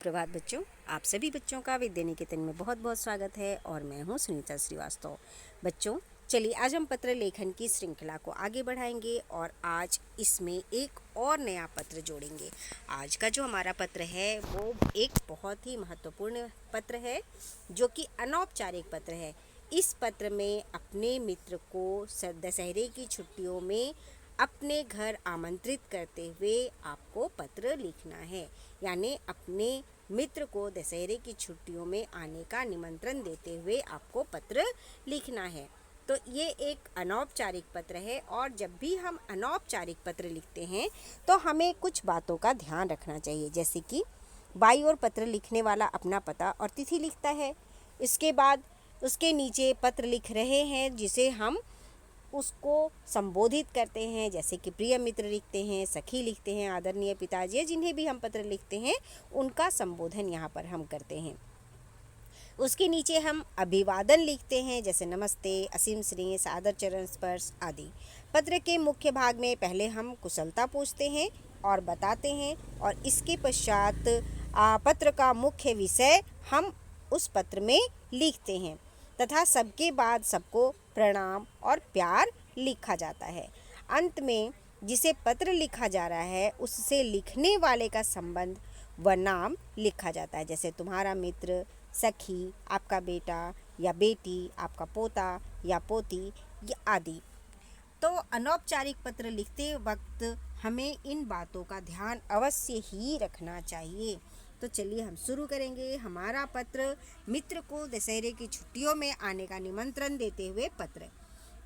सुप्रभात बच्चों, आप सभी बच्चों का विद्या निकेतन में बहुत बहुत स्वागत है और मैं हूं सुनीता श्रीवास्तव। बच्चों, चलिए आज हम पत्र लेखन की श्रृंखला को आगे बढ़ाएंगे और आज इसमें एक और नया पत्र जोड़ेंगे। आज का जो हमारा पत्र है वो एक बहुत ही महत्वपूर्ण पत्र है जो कि अनौपचारिक पत्र है। इस पत्र में अपने मित्र को दशहरे की छुट्टियों में अपने घर आमंत्रित करते हुए आपको पत्र लिखना है, यानी अपने मित्र को दशहरे की छुट्टियों में आने का निमंत्रण देते हुए आपको पत्र लिखना है। तो ये एक अनौपचारिक पत्र है और जब भी हम अनौपचारिक पत्र लिखते हैं तो हमें कुछ बातों का ध्यान रखना चाहिए, जैसे कि बाईं ओर पत्र लिखने वाला अपना पता और तिथि लिखता है। इसके बाद उसके नीचे पत्र लिख रहे हैं जिसे हम उसको संबोधित करते हैं, जैसे कि प्रिय मित्र लिखते हैं, सखी लिखते हैं, आदरणीय पिताजी, जिन्हें भी हम पत्र लिखते हैं उनका संबोधन यहाँ पर हम करते हैं। उसके नीचे हम अभिवादन लिखते हैं, जैसे नमस्ते, असीम स्नेह, सादर चरण स्पर्श आदि। पत्र के मुख्य भाग में पहले हम कुशलता पूछते हैं और बताते हैं और इसके पश्चात पत्र का मुख्य विषय हम उस पत्र में लिखते हैं तथा सबके बाद सबको प्रणाम और प्यार लिखा जाता है। अंत में जिसे पत्र लिखा जा रहा है उससे लिखने वाले का संबंध व नाम लिखा जाता है, जैसे तुम्हारा मित्र, सखी, आपका बेटा या बेटी, आपका पोता या पोती आदि। तो अनौपचारिक पत्र लिखते वक्त हमें इन बातों का ध्यान अवश्य ही रखना चाहिए। तो चलिए हम शुरू करेंगे हमारा पत्र, मित्र को दशहरे की छुट्टियों में आने का निमंत्रण देते हुए पत्र।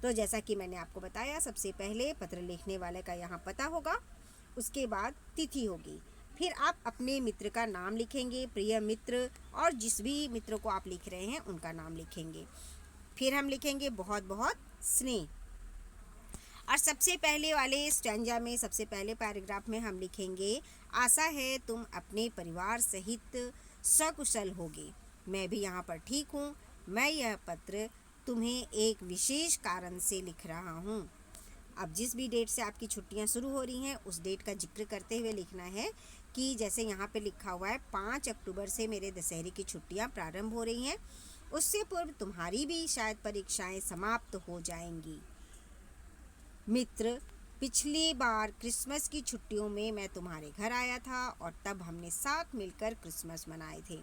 तो जैसा कि मैंने आपको बताया, सबसे पहले पत्र लिखने वाले का यहाँ पता होगा, उसके बाद तिथि होगी, फिर आप अपने मित्र का नाम लिखेंगे, प्रिय मित्र, और जिस भी मित्र को आप लिख रहे हैं उनका नाम लिखेंगे। फिर हम लिखेंगे बहुत बहुत स्नेह, और सबसे पहले वाले स्टैंजा में, सबसे पहले पैराग्राफ में हम लिखेंगे, आशा है तुम अपने परिवार सहित सकुशल होगे। मैं भी यहाँ पर ठीक हूँ। मैं यह पत्र तुम्हें एक विशेष कारण से लिख रहा हूँ। अब जिस भी डेट से आपकी छुट्टियाँ शुरू हो रही हैं उस डेट का जिक्र करते हुए लिखना है कि जैसे यहाँ पे लिखा हुआ है 5 अक्टूबर से मेरे दशहरे की छुट्टियाँ प्रारंभ हो रही हैं, उससे पूर्व तुम्हारी भी शायद परीक्षाएं समाप्त हो जाएंगी। मित्र, पिछली बार क्रिसमस की छुट्टियों में मैं तुम्हारे घर आया था और तब हमने साथ मिलकर क्रिसमस मनाए थे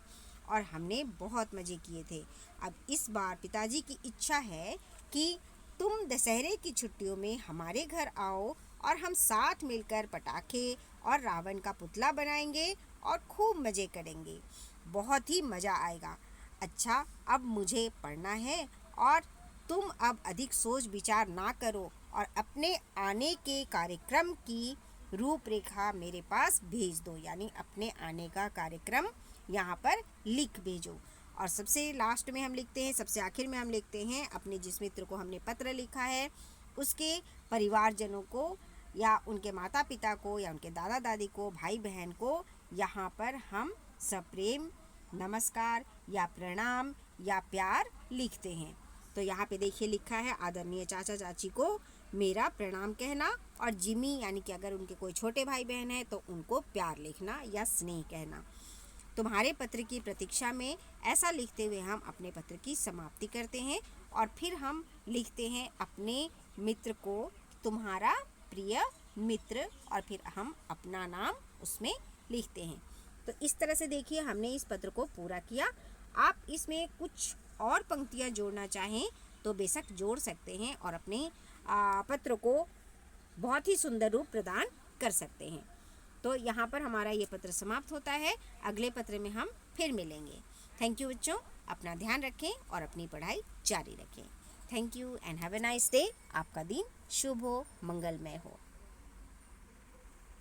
और हमने बहुत मज़े किए थे। अब इस बार पिताजी की इच्छा है कि तुम दशहरे की छुट्टियों में हमारे घर आओ और हम साथ मिलकर पटाखे और रावण का पुतला बनाएंगे और खूब मज़े करेंगे। बहुत ही मज़ा आएगा। अच्छा, अब मुझे पढ़ना है और तुम अब अधिक सोच विचार ना करो और अपने आने के कार्यक्रम की रूपरेखा मेरे पास भेज दो, यानी अपने आने का कार्यक्रम यहाँ पर लिख भेजो। और सबसे लास्ट में हम लिखते हैं, सबसे आखिर में हम लिखते हैं, अपने जिस मित्र को हमने पत्र लिखा है उसके परिवारजनों को या उनके माता पिता को या उनके दादा दादी को, भाई बहन को यहाँ पर हम सप्रेम नमस्कार या प्रणाम या प्यार लिखते हैं। तो यहाँ पे देखिए लिखा है, आदरणीय चाचा चाची को मेरा प्रणाम कहना, और जिमी यानी कि अगर उनके कोई छोटे भाई बहन है तो उनको प्यार लिखना या स्नेह कहना। तुम्हारे पत्र की प्रतीक्षा में, ऐसा लिखते हुए हम अपने पत्र की समाप्ति करते हैं और फिर हम लिखते हैं अपने मित्र को तुम्हारा प्रिय मित्र, और फिर हम अपना नाम उसमें लिखते हैं। तो इस तरह से देखिए हमने इस पत्र को पूरा किया। आप इसमें कुछ और पंक्तियाँ जोड़ना चाहें तो बेशक जोड़ सकते हैं और अपने पत्र को बहुत ही सुंदर रूप प्रदान कर सकते हैं। तो यहाँ पर हमारा ये पत्र समाप्त होता है। अगले पत्र में हम फिर मिलेंगे। थैंक यू बच्चों, अपना ध्यान रखें और अपनी पढ़ाई जारी रखें। Thank you and have a nice day. आपका दिन शुभ हो, मंगलमय हो।